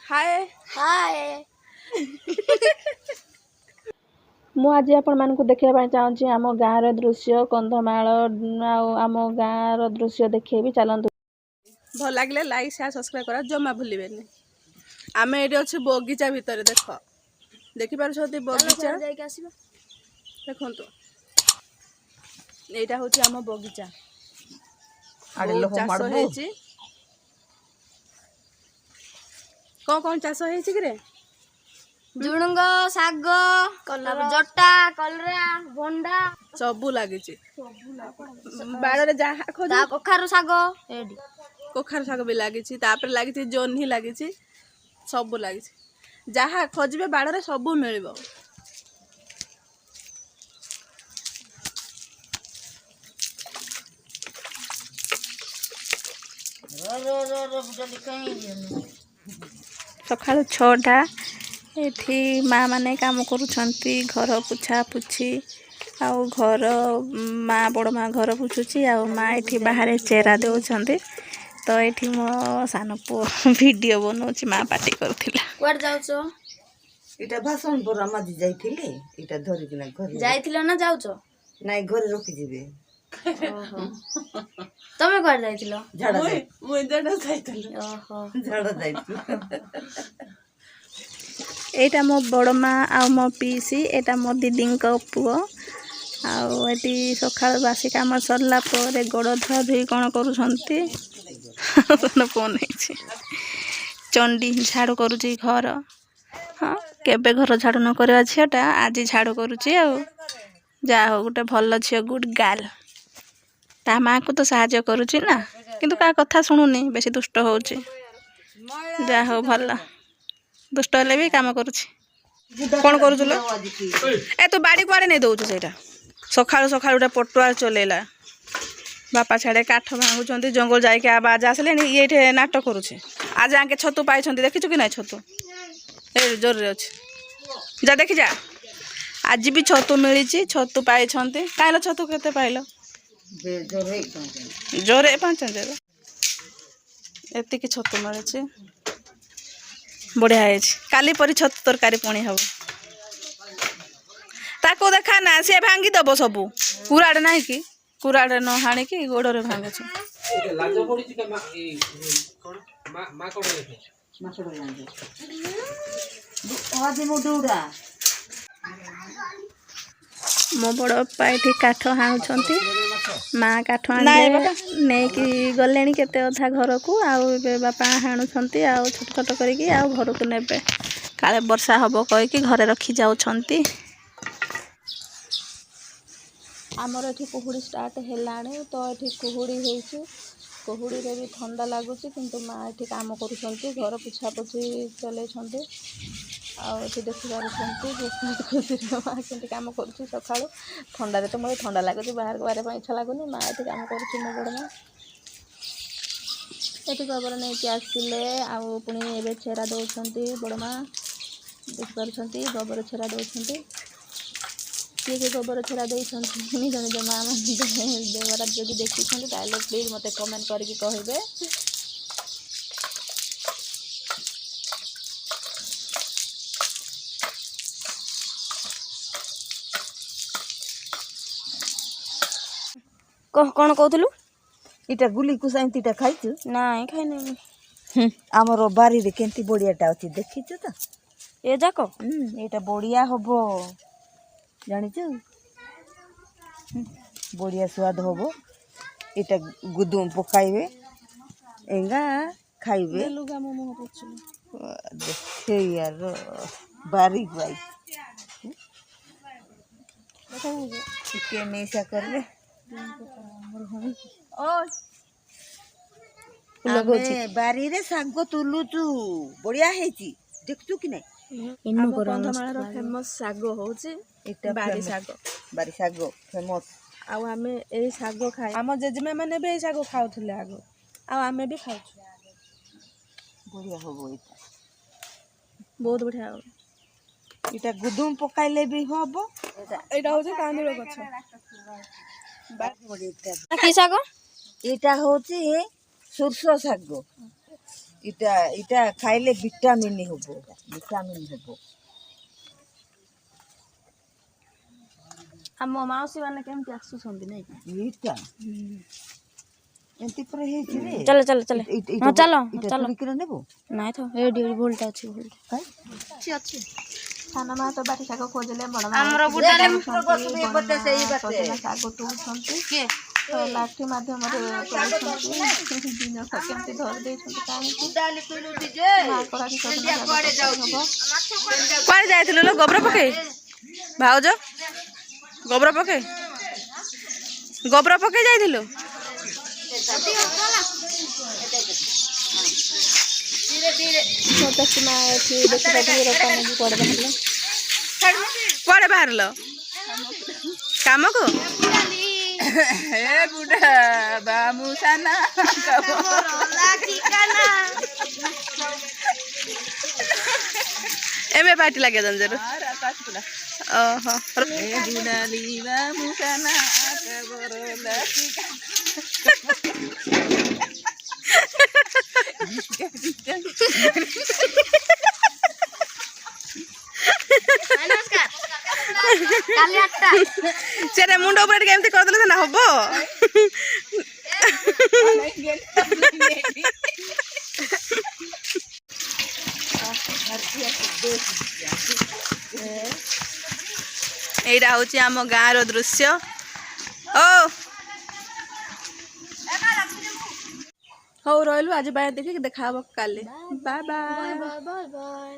हाय हाय मु आज आपण देखा चाहूँगी आम गाँव दृश्य कंधमाल आम गाँव दृश्य देखेबी चलतु भल लगे लाइक शेयर सब्सक्राइब करा जमा भूलिबेनी। आम ये अच्छे बगीचा भितर देख देखिपार बगीचा देखु यहाँ हूँ आम बगीचा चाष हो कौन चाष हो झुडुंग शाग जटा कलरा भंडा सबू लगी बाड़े जहाँ खोज कखारु शाग कखार शाग भी लगी लगी जह्नी लगी सबू लगी जहाँ खोजे बाड़े सबू मिल सका 6टा एठी माँ माने काम करुछंती घर पुछा पुछी आउ घर माँ बड़ माँ घर पुछुची आउ माँ एठी बाहर चेरा देउछंती। तो एठी मो सान पु वीडियो बनौची माँ पार्टी करथिला कुआड जाउछो इटा भाषण पर आमादी जाइथिले इटा धरि किना घर जाइथिलो ना जाउछो नाइ घर रखि जिबे ओहो तमे कुआड जाइथिलो झाडा जाइ मुई जडा जाइथिलो ओहो झाडा जाइथिलो एटा मो बड़ माँ आ मो पीसी एटा मो दीदी पुओ आटी सका बासी कम सरला गोड़ धुआ धुई कौन करुँच फोन चंडी झाड़ू करुँची घर हाँ केबे घर झाड़ू न करवा झीटा आज झाड़ू करुँची जा हो गोटे भल झील गुड गर्ल ता माँ को तो साहाଯ୍य करुँची ना किंतु का कथा शुणुनी बेसी दुष्ट होउची जा हो भल दुष्ट हेले भी काम करुँची कौन करुल ए तू बाड़ी कुआड़े नहीं दौचु से सका सका गोटे पटुआ चलेला बापा छाड़े काठ भांगुंट जंगल जाके आवाज आसले ये नाटक करुचे आज आगे छतु पाई देखी कि ना छतु ए जोर अच्छे जा देखी जा आज भी छतु मिली छतु पाई कहीं छतु केते पाइल जोरे 5,000 एतिकी छतु मिली बढ़िया है काली परी छतु तरकारी पुणी हम ताको देखा ना सी भांगी दब सबू कुराड़े ना कि कुराड़े न हाणी कि गोड़े भांगुच मो बड़ बापा ये काठ हाणुंट माँ काठ नहीं गले केते अधा घर को आउ बापा हाणुंट आउ छोट छोट करके घर को ने काले वर्षा हम कहीकि घरे रखी जाउछंती। आमर ये कुहुड़ी स्टार्ट है तो ये कुहुड़ी कुहुड़ी रे भी ठंडा लगुच किंतु माँ ये काम करुँच घर पुछापुछी चल आखि देखी पार्टी खुशी माँ के कम कर सका ठंडा तो मतलब ठंडा लगुच बाहर को बाहर इच्छा लगुनि माँ ये कम कर मो बड़ माँ ये गोबर नहीं आसते आनी ए छेरा दौरान बड़ माँ देखिपुं गोबर छेरा दौरान किए गोबर छेरा देती निज निज माँ देवरा जब देखी प्लीज मत कमेंट करके कहे कौन कहतलु इटा गुली कुसाई इटा खाइछु नाई खाई आमर बारी रे केंती बढ़ियाटा अछि देखिछु तो ए जाक एटा बढ़िया हबो जानिछु बढ़िया स्वाद हबो इटा गुदुम पकाइबे एंगा खाइबे देखे यार बारी भाई चिकन ऐसा करले बारी रे साग तुलुचु बढ़िया हेची देखचु कि नहीं इन्नु कंधमाल फेमस साग होची बारी साग फेमस आउ आमे ए साग खाए आम जेजेमा माने भी ए साग खाउथले आगो आ आमे भी खाउछु बढ़िया हबो इटा बहुत बढ़िया हो इटा गुदुम पकाइले भी हबो एटा होची कांदुळ गछ कि साग एटा होची सुरसो साग इटा इटा खाइले विटामिन होबो विटामिन होबो ଆମ ମାଉସୀ ମାନେ କେମିତି ଆସୁଛନ୍ତି ନାଇଁ इटा एंती पर हे रे ଚାଲ ଚାଲ ଚାଲ ହଁ ଚାଲ इटा ଚାଲ तुरी किलो नेबो ନାଇଁ ତ ଏଇଠି ଭୁଲଟା ଅଛି ଭୁଲଟା काई ଅଛି ଅଛି ସାନ ମା ତ ବାରି ଶାଗ ଖୋଜିଲେ ବଡ଼ ମା ଆମର ସଜନା ଶାଗ ତୁଳୁଛନ୍ତି ତ ଲାଠି ମାଧ୍ୟମରେ ତୁଳୁଛନ୍ତି ଜିନିଷ କେମିତି ଧରି ଦେଇଛନ୍ତି କାହିଁକି ମା କରାକି ସଜନା ଶାଗ ହବ। କୁଆଡ଼େ ଯାଇଥିଲୁ ଲୋ ଗୋବର ପକେଇ ଭାଉଜ ଗୋବର ପକେଇ ଯାଇଥିଲୁ ସୀମା ଏଠି ଦେଖିପାରୁଛନ୍ତି ରୋକା ନେଇକି କୁଆଡ଼େ ବାହାରିଲ କାମକୁ हे बुढ़ा बामू साना एमे पार्टी लगे जंजर ओहो हे बुढ़ाली बामू साना ସେରେ ମୁଣ୍ଡ ଉପରେ ଟିକେ ଏମିତି କରିଦେଲେ ସିନା ହବ ଏଇଟା ହଉଛି ଆମ ଗାଁର ଦୃଶ୍ୟ ଓ ହଉ ରହିଲୁ ଆଜି ବାଏ ଦେଖିକି ଦେଖା ହବ କାଲି ବାଏ ବାଏ।